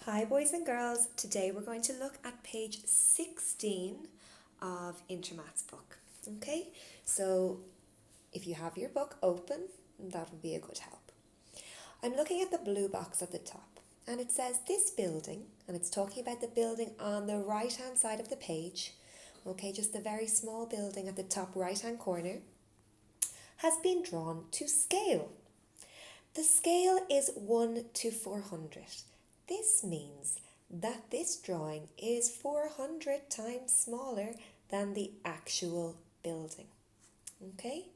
Hi boys and girls, today we're going to look at page 16 of Intermath's book. Okay, so if you have your book open, that would be a good help. I'm looking at the blue box at the top and it says this building, and it's talking about the building on the right hand side of the page, okay, just the very small building at the top right hand corner, has been drawn to scale. The scale is 1 to 400. This means that this drawing is 400 times smaller than the actual building. Okay?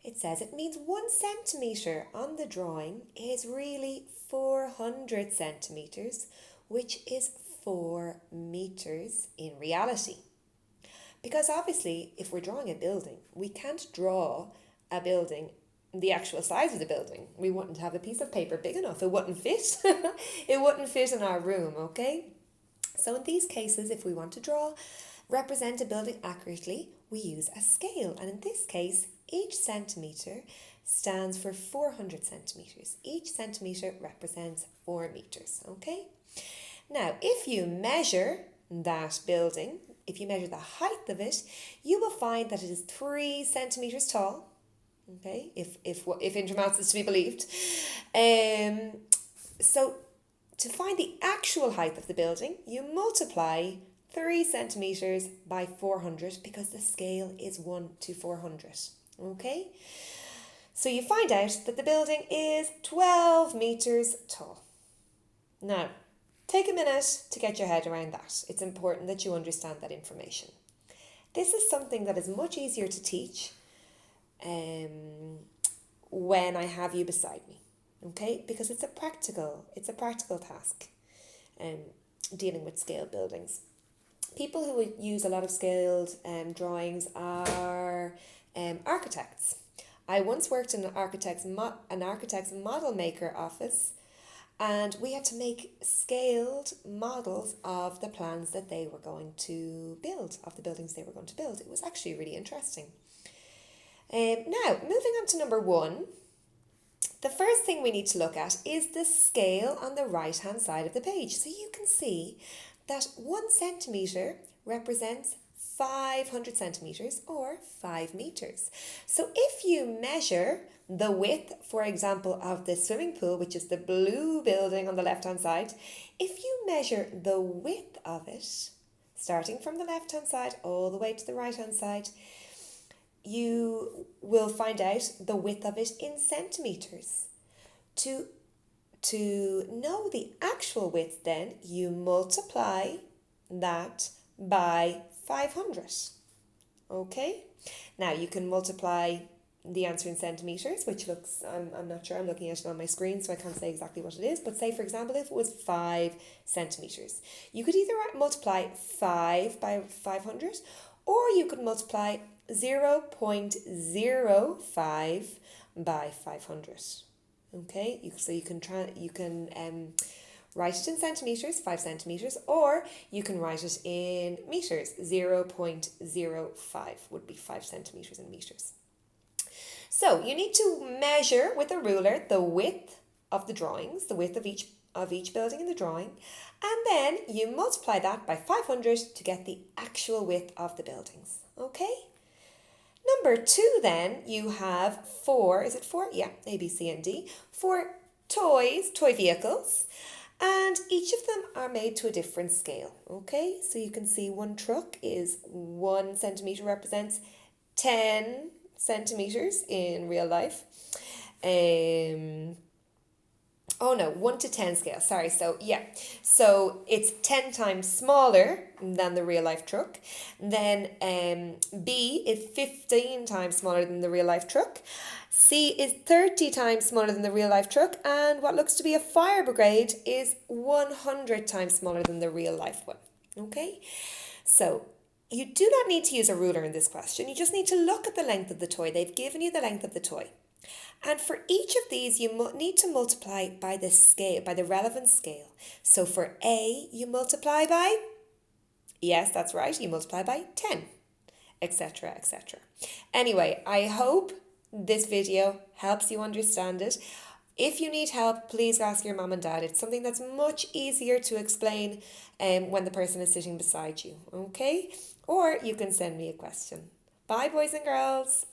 It says it means 1 centimetre on the drawing is really 400 centimetres, which is 4 metres in reality. Because obviously, if we're drawing a building, we can't draw a building the actual size of the building. We wouldn't have a piece of paper big enough. It wouldn't fit. It wouldn't fit in our room, okay? So in these cases, if we want to represent a building accurately, we use a scale. And in this case, each centimetre stands for 400 centimetres. Each centimetre represents 4 metres, okay? Now, if you measure that building, if you measure the height of it, you will find that it is 3 centimetres tall. Okay, if Intermaths is to be believed. So to find the actual height of the building, you multiply 3 centimetres by 400 because the scale is 1 to 400. Okay, so you find out that the building is 12 metres tall. Now, take a minute to get your head around that. It's important that you understand that information. This is something that is much easier to teach when I have you beside me, okay? Because it's a practical task, dealing with scale buildings. People who would use a lot of scaled drawings are architects. I once worked in an architect's model maker office, and we had to make scaled models of the plans that they were going to build, of the buildings they were going to build. It was actually really interesting. Now, moving on to number 1, the first thing we need to look at is the scale on the right-hand side of the page. So you can see that 1 centimetre represents 500 centimetres or 5 metres. So if you measure the width, for example, of the swimming pool, which is the blue building on the left-hand side, if you measure the width of it, starting from the left-hand side all the way to the right-hand side, you will find out the width of it in centimetres. To know the actual width, then, you multiply that by 500. Okay? Now, you can multiply the answer in centimetres, which looks, I'm not sure, I'm looking at it on my screen, so I can't say exactly what it is, but say, for example, if it was 5 centimetres, you could either multiply 5 by 500, or you could multiply 0.05 by 500. Okay, so you can write it in centimetres, 5 centimetres, or you can write it in metres. 0.05 would be 5 centimetres in metres. So you need to measure with a ruler the width of the drawings, the width of each building in the drawing, and then you multiply that by 500 to get the actual width of the buildings. Okay? Number 2, then, you have 4, is it 4? Yeah, A, B, C, and D. 4 toy vehicles, and each of them are made to a different scale. Okay, so you can see one truck is 1 centimetre represents 10 centimetres in real life. 1 to 10 scale, sorry. So it's 10 times smaller than the real life truck. Then B is 15 times smaller than the real life truck. C is 30 times smaller than the real life truck. And what looks to be a fire brigade is 100 times smaller than the real life one. Okay, so you do not need to use a ruler in this question. You just need to look at the length of the toy. They've given you the length of the toy. And for each of these, you need to multiply by the scale, by the relevant scale. So for A, you multiply by, yes, that's right, you multiply by 10, etc., etc. Anyway, I hope this video helps you understand it. If you need help, please ask your mum and dad. It's something that's much easier to explain when the person is sitting beside you, okay? Or you can send me a question. Bye, boys and girls.